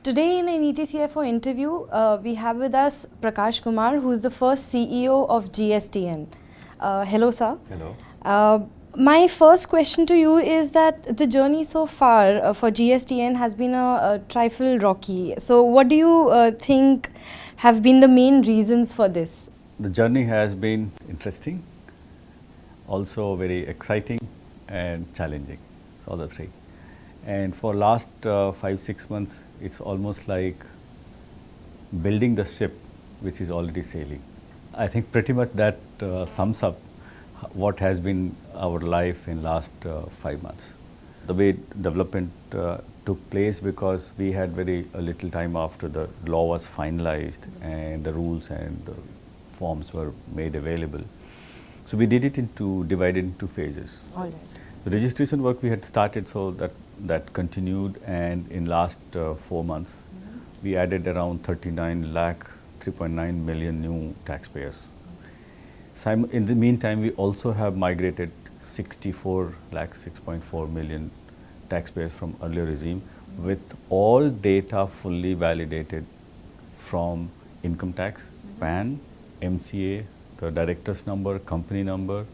Today in an ETCFO interview, we have with us Prakash Kumar, who is the first CEO of GSTN. Hello, sir. Hello. My first question to you is that the journey so far for GSTN has been a trifle rocky. So what do you think have been the main reasons for this? The journey has been interesting, also very exciting and challenging. So the three. And for last 5-6 months, it's almost like building the ship which is already sailing. I think pretty much that sums up what has been our life in last 5 months. The way development took place, because we had very little time after the law was finalized and the rules and the forms were made available. So we did it divided into phases. All right. The registration work we had started, so that continued, and in last 4 months, we added around 39 lakh, 3.9 million new taxpayers. In the meantime, we also have migrated 64 lakh, 6.4 million taxpayers from earlier regime, with all data fully validated from income tax, PAN, MCA, the director's number, company number,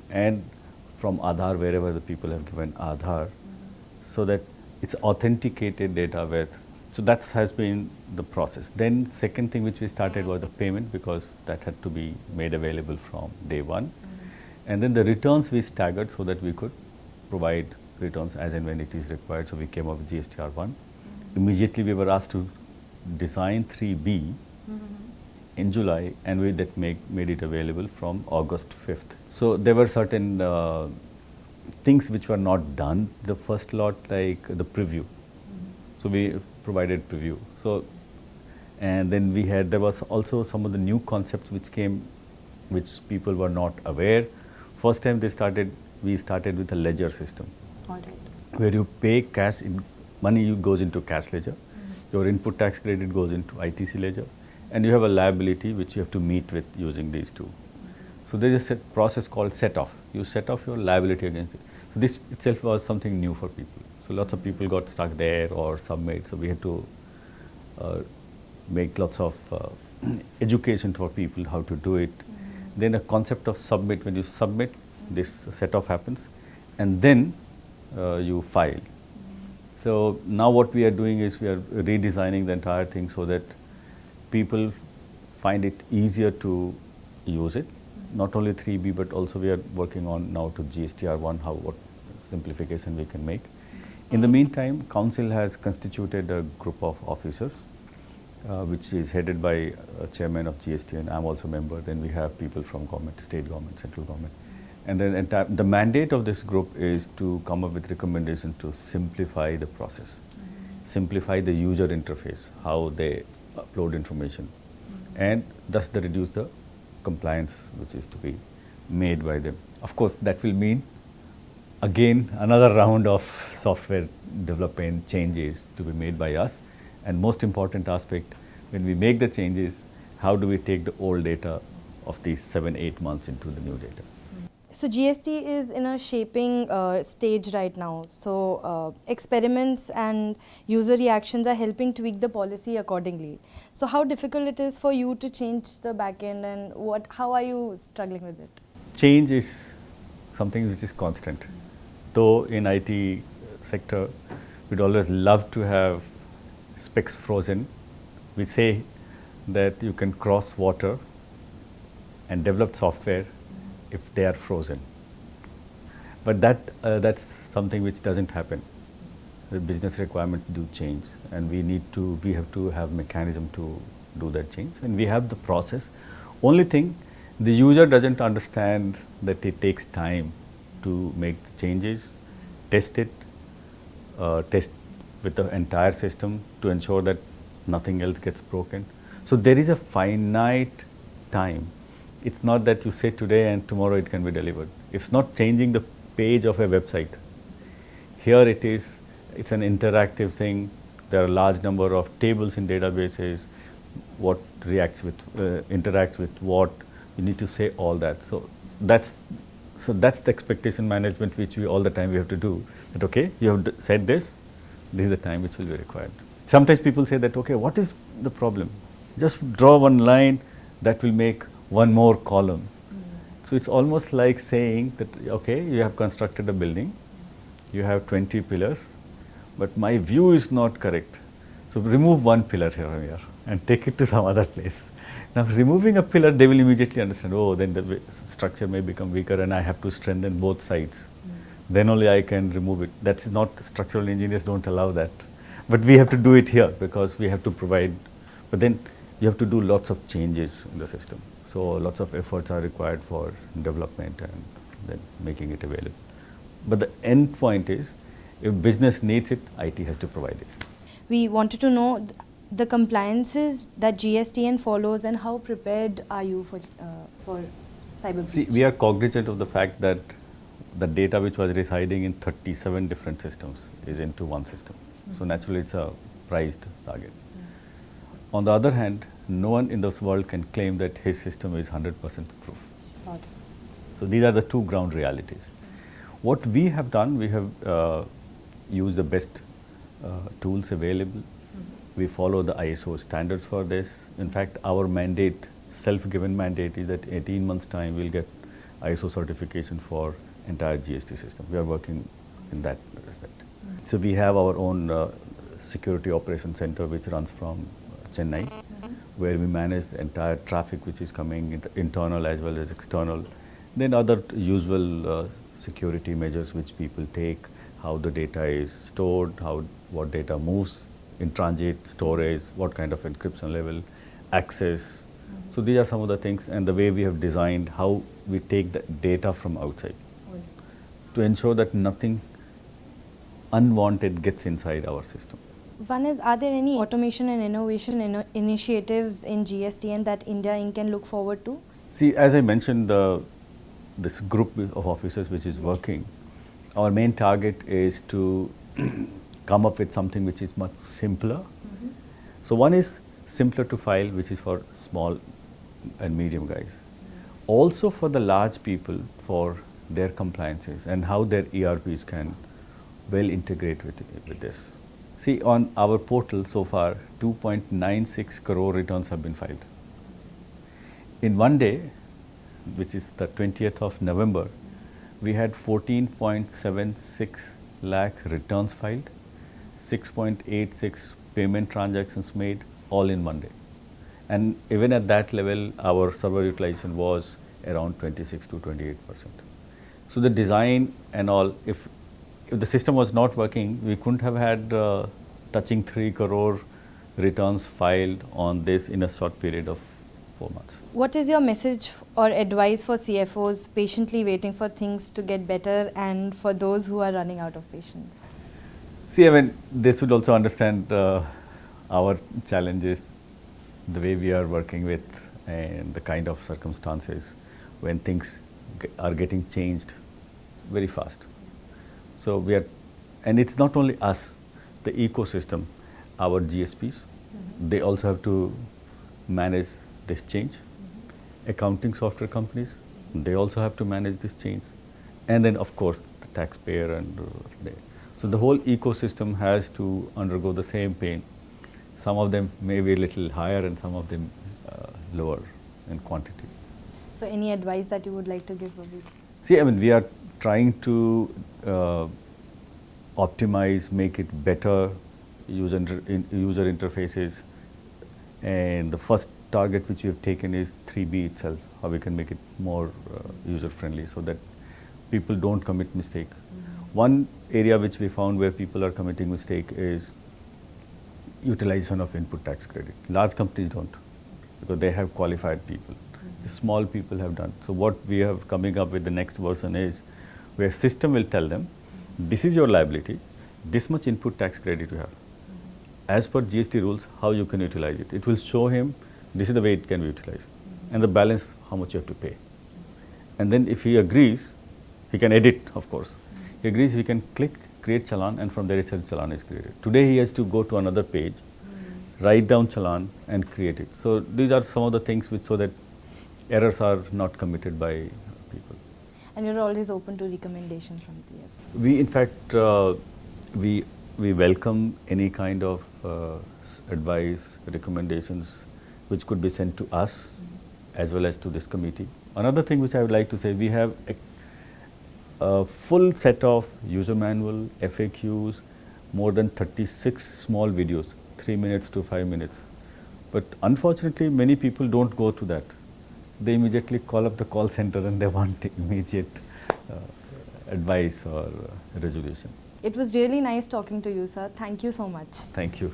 and from Aadhaar, wherever the people have given Aadhaar, so that it's authenticated data with. So that has been the process. Then second thing which we started was the payment, because that had to be made available from day one. And then the returns we staggered so that we could provide returns as and when it is required. So we came up with GSTR1. Immediately we were asked to design 3B in July, and we made it available from August 5th. So there were certain things which were not done. The first lot, like the preview. So we provided preview. So, and then there was also some of the new concepts which came, which people were not aware. First time we started with a ledger system. All right. Where you pay cash, money goes into cash ledger, your input tax credit goes into ITC ledger, and you have a liability which you have to meet with using these two. So there is a process called set off. You set off your liability against it. So this itself was something new for people. So lots of people got stuck there or submit. So we had to make lots of education for people how to do it. Then a concept of submit. When you submit, this set off happens, and then you file. So now what we are doing is we are redesigning the entire thing so that people find it easier to use it. Not only 3B, but also we are working on now to GSTR1, what simplification we can make. In the meantime, Council has constituted a group of officers, which is headed by chairman of GSTN. I'm also a member. Then we have people from government, state government, central government. And then the mandate of this group is to come up with recommendations to simplify the process, simplify the user interface, how they upload information, and thus they reduce the compliance which is to be made by them. Of course, that will mean again another round of software development changes to be made by us. And most important aspect, when we make the changes, how do we take the old data of these 7-8 months into the new data? So GST is in a shaping stage right now. So experiments and user reactions are helping tweak the policy accordingly. So how difficult it is for you to change the backend, and how are you struggling with it? Change is something which is constant. Though in IT sector, we'd always love to have specs frozen. We say that you can cross water and develop software if they are frozen. But that's something which doesn't happen. The business requirements do change, and we have to have mechanism to do that change, and we have the process. Only thing, the user doesn't understand that it takes time to make the changes, test it, test with the entire system to ensure that nothing else gets broken. So there is a finite time. It's not that you say today and tomorrow it can be delivered. It's not changing the page of a website. Here it's an interactive thing. There are a large number of tables in databases, what reacts with, interacts with what, you need to say all that. So that's the expectation management which we all the time we have to do. That okay, you have said this is the time which will be required. Sometimes people say that, okay, what is the problem? Just draw one line that will make one more column. So it's almost like saying that, okay, you have constructed a building, you have 20 pillars, but my view is not correct. So remove one pillar here and take it to some other place. Now removing a pillar, they will immediately understand, oh, then the structure may become weaker and I have to strengthen both sides. Then only I can remove it. That's not, structural engineers don't allow that. But we have to do it here because we have to provide, but then you have to do lots of changes in the system. So lots of efforts are required for development and then making it available. But the end point is, if business needs it, IT has to provide it. We wanted to know the compliances that GSTN follows and how prepared are you for cyber breach? See, we are cognizant of the fact that the data which was residing in 37 different systems is into one system. So naturally it's a prized target. On the other hand, no one in this world can claim that his system is 100% proof. Got it. So these are the two ground realities. What we have done, we have used the best tools available. We follow the ISO standards for this. In fact, our mandate, self-given mandate, is that 18 months time we'll get ISO certification for entire GST system. We are working in that respect. So we have our own security operations center which runs from Chennai, where we manage the entire traffic which is coming, internal as well as external. Then other usual security measures which people take, how the data is stored, what data moves in transit, storage, what kind of encryption level, access. So these are some of the things, and the way we have designed how we take the data from outside to ensure that nothing unwanted gets inside our system. One is, are there any automation and innovation initiatives in GSTN that India Inc. can look forward to? See, as I mentioned, this group of officers which is working, our main target is to come up with something which is much simpler. So one is simpler to file, which is for small and medium guys. Also for the large people, for their compliances and how their ERPs can well integrate with this. See, on our portal so far, 2.96 crore returns have been filed. In one day, which is the 20th of November, we had 14.76 lakh returns filed, 6.86 payment transactions made, all in one day. And even at that level, our server utilization was around 26 to 28%. So the design and all, if the system was not working, we couldn't have had touching 3 crore returns filed on this in a short period of 4 months. What is your message or advice for CFOs patiently waiting for things to get better and for those who are running out of patience? See, I mean, they should also understand our challenges, the way we are working with, and the kind of circumstances when things are getting changed very fast. So we are, and it's not only us, the ecosystem, our GSPs, they also have to manage this change. Accounting software companies, they also have to manage this change. And then of course, the taxpayer and so the whole ecosystem has to undergo the same pain. Some of them may be a little higher and some of them lower in quantity. So any advice that you would like to give, Babit? See, I mean, we are trying to optimize, make it better user interfaces, and the first target which we have taken is 3B itself, how we can make it more user friendly so that people don't commit mistake. One area which we found where people are committing mistake is utilization of input tax credit. Large companies don't, because they have qualified people. The small people have done. So what we have coming up with the next version is where system will tell them, this is your liability, this much input tax credit you have. As per GST rules, how you can utilize it. It will show him, this is the way it can be utilized. And the balance, how much you have to pay. And then if he agrees, he can edit, of course. He agrees, he can click, create challan, and from there itself challan is created. Today he has to go to another page, write down challan and create it. So these are some of the things which so that errors are not committed by people. And you're always open to recommendations from CFO? We, in fact, we we welcome any kind of advice, recommendations which could be sent to us as well as to this committee. Another thing which I would like to say, we have a full set of user manual, FAQs, more than 36 small videos, 3 minutes to 5 minutes. But unfortunately, many people don't go to that. They immediately call up the call center and they want immediate advice or resolution. It was really nice talking to you, sir. Thank you so much. Thank you.